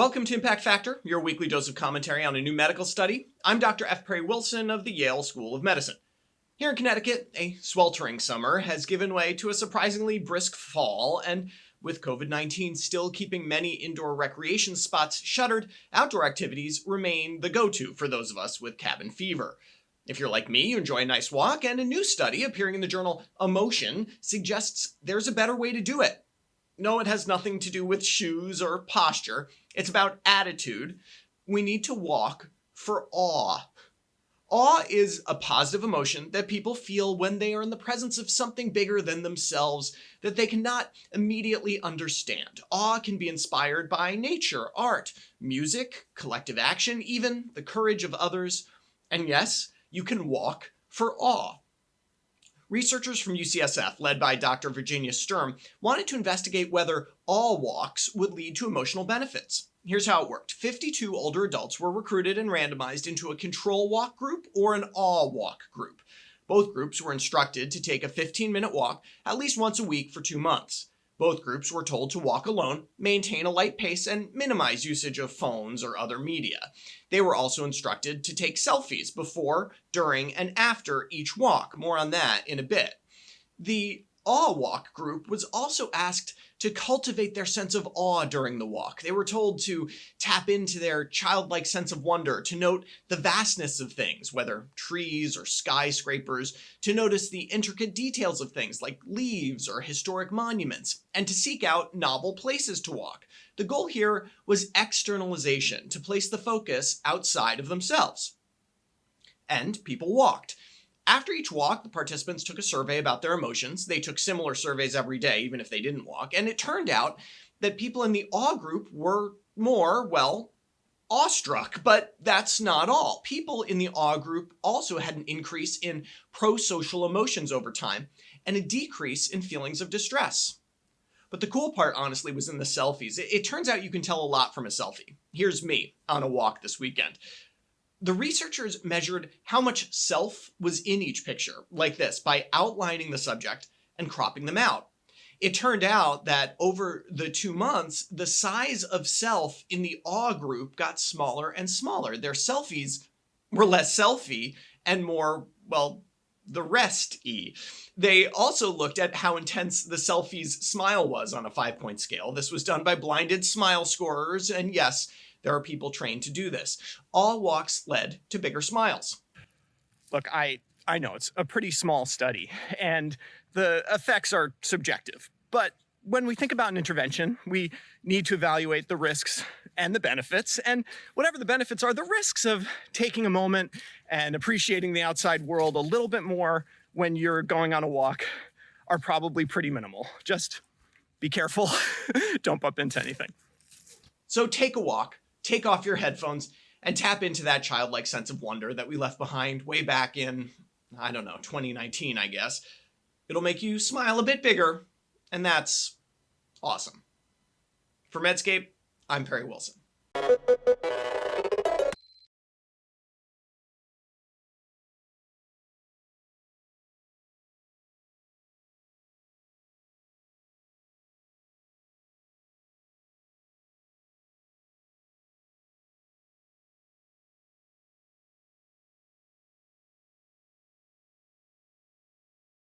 Welcome to Impact Factor, your weekly dose of commentary on a new medical study. I'm Dr. F. Perry Wilson of the Yale School of Medicine. Here in Connecticut, a sweltering summer has given way to a surprisingly brisk fall, and with COVID-19 still keeping many indoor recreation spots shuttered, outdoor activities remain the go-to for those of us with cabin fever. If you're like me, you enjoy a nice walk, and a new study appearing in the journal Emotion suggests there's a better way to do it. No, it has nothing to do with shoes or posture. It's about attitude. We need to walk for awe. Awe is a positive emotion that people feel when they are in the presence of something bigger than themselves that they cannot immediately understand. Awe can be inspired by nature, art, music, collective action, even the courage of others. And yes, you can walk for awe. Researchers from UCSF, led by Dr. Virginia Sturm, wanted to investigate whether all walks would lead to emotional benefits. Here's how it worked. 52 older adults were recruited and randomized into a control walk group or an awe walk group. Both groups were instructed to take a 15-minute walk at least once a week for 2 months. Both groups were told to walk alone, maintain a light pace, and minimize usage of phones or other media. They were also instructed to take selfies before, during, and after each walk. More on that in a bit. The Awe Walk group was also asked to cultivate their sense of awe during the walk. They were told to tap into their childlike sense of wonder, to note the vastness of things, whether trees or skyscrapers, to notice the intricate details of things like leaves or historic monuments, and to seek out novel places to walk. The goal here was externalization, to place the focus outside of themselves. And people walked. After each walk, the participants took a survey about their emotions. They took similar surveys every day, even if they didn't walk. And it turned out that people in the awe group were more, awestruck. But that's not all. People in the awe group also had an increase in pro-social emotions over time and a decrease in feelings of distress. But the cool part, honestly, was in the selfies. It turns out you can tell a lot from a selfie. Here's me on a walk this weekend. The researchers measured how much self was in each picture, like this, by outlining the subject and cropping them out. It turned out that over the 2 months, the size of self in the awe group got smaller and smaller. Their selfies were less selfie and more, the rest-y. They also looked at how intense the selfie's smile was on a 5-point scale. This was done by blinded smile scorers, and yes, there are people trained to do this. All walks led to bigger smiles. Look, I know it's a pretty small study, and the effects are subjective. But when we think about an intervention, we need to evaluate the risks and the benefits. And whatever the benefits are, the risks of taking a moment and appreciating the outside world a little bit more when you're going on a walk are probably pretty minimal. Just be careful. Don't bump into anything. So take a walk. Take off your headphones and tap into that childlike sense of wonder that we left behind way back in, 2019, I guess. It'll make you smile a bit bigger, and that's awesome. For Medscape, I'm Perry Wilson.